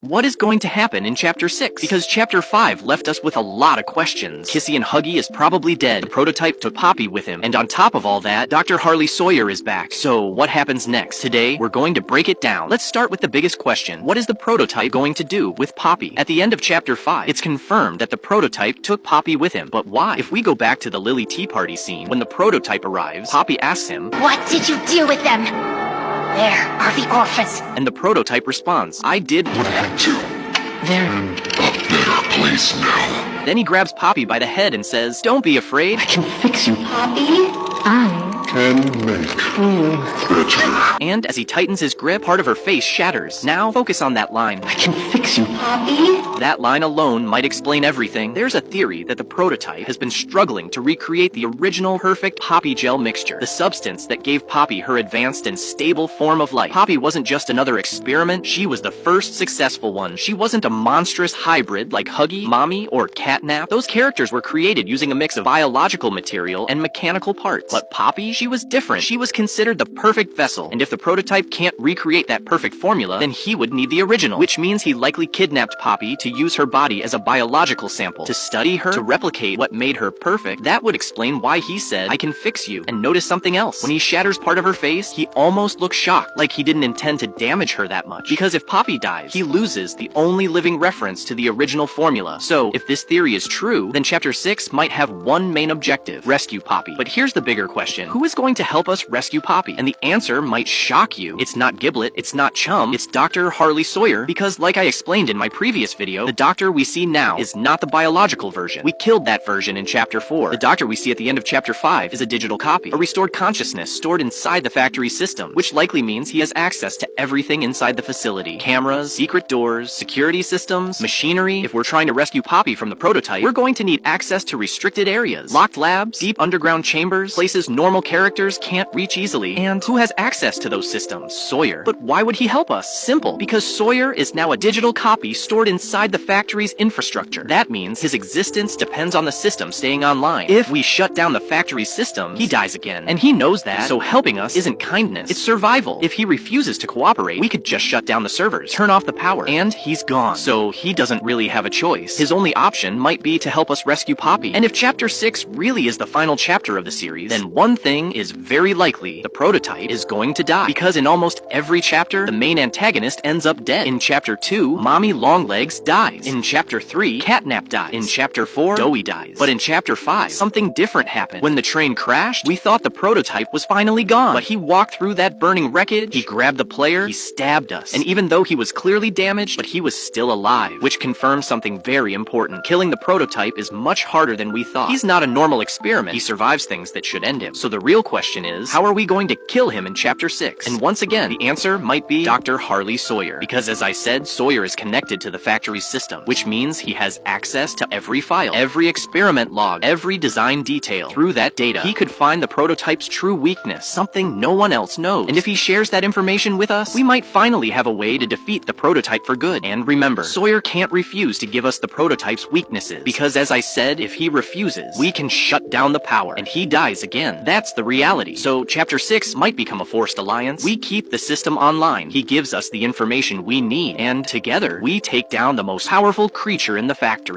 What is going to happen in Chapter 6? Because Chapter 5 left us with a lot of questions. Kissy and Huggy is probably dead, the prototype took Poppy with him, and on top of all that, Dr. Harley Sawyer is back. So, what happens next? Today, we're going to break it down. Let's start with the biggest question. What is the prototype going to do with Poppy? At the end of Chapter 5, it's confirmed that the prototype took Poppy with him. But why? If we go back to the Lily Tea Party scene, when the prototype arrives, Poppy asks him, "What did you do with them?" "There are the orphans." And the prototype responds, "I did what I had to. They're in a better place now." Then he grabs Poppy by the head and says, "Don't be afraid. I can fix you, Poppy? Can make better. And as he tightens his grip, part of her face shatters. Now, focus on that line. I can fix you. Poppy? That line alone might explain everything. There's a theory that the prototype has been struggling to recreate the original perfect Poppy gel mixture, the substance that gave Poppy her advanced and stable form of life. Poppy wasn't just another experiment, she was the first successful one. She wasn't a monstrous hybrid like Huggy, Mommy, or Catnap. Those characters were created using a mix of biological material and mechanical parts. But Poppy, she was different. She was considered the perfect vessel, and if the prototype can't recreate that perfect formula, then he would need the original, which means he likely kidnapped Poppy to use her body as a biological sample, to study her, to replicate what made her perfect. That would explain why he said, "I can fix you." And notice something else. When he shatters part of her face, he almost looks shocked, like he didn't intend to damage her that much. Because if Poppy dies, he loses the only living reference to the original formula. So, if this theory is true, then Chapter 6 might have one main objective: rescue Poppy. But here's the bigger question. Who is going to help us rescue Poppy? And the answer might shock you. It's not Giblet, it's not Chum, it's Dr. Harley Sawyer, because like I explained in my previous video, the doctor we see now is not the biological version. We killed that version in Chapter 4. The doctor we see at the end of Chapter 5 is a digital copy, a restored consciousness stored inside the factory system, which likely means he has access to everything inside the facility. Cameras, secret doors, security systems, machinery. If we're trying to rescue Poppy from the prototype, we're going to need access to restricted areas, locked labs, deep underground chambers, places normal characters can't reach easily. And who has access to those systems? Sawyer. But why would he help us? Simple. Because Sawyer is now a digital copy stored inside the factory's infrastructure. That means his existence depends on the system staying online. If we shut down the factory's systems, he dies again. And he knows that, so helping us isn't kindness, it's survival. If he refuses to cooperate, we could just shut down the servers, turn off the power, and he's gone. So he doesn't really have a choice. His only option might be to help us rescue Poppy. And if Chapter 6 really is the final chapter of the series, then one thing is very likely: the prototype is going to die. Because in almost every chapter, the main antagonist ends up dead. In Chapter 2, Mommy Longlegs dies. In Chapter 3, Catnap dies. In Chapter 4, Doughy dies. But in Chapter 5, something different happened. When the train crashed, we thought the prototype was finally gone. But he walked through that burning wreckage, he grabbed the player, he stabbed us. And even though he was clearly damaged, but he was still alive, which confirms something very important. Killing the prototype is much harder than we thought. He's not a normal experiment. He survives things that should end him. So the real question is, how are we going to kill him in Chapter 6? And once again, the answer might be Dr. Harley Sawyer. Because as I said, Sawyer is connected to the factory's system, which means he has access to every file, every experiment log, every design detail. Through that data, he could find the prototype's true weakness, something no one else knows. And if he shares that information with us, we might finally have a way to defeat the prototype for good. And remember, Sawyer can't refuse to give us the prototype's weaknesses, because as I said, if he refuses, we can shut down the power, and he dies again. That's the reality. So Chapter 6 might become a forced alliance. We keep the system online, he gives us the information we need, and together, we take down the most powerful creature in the factory.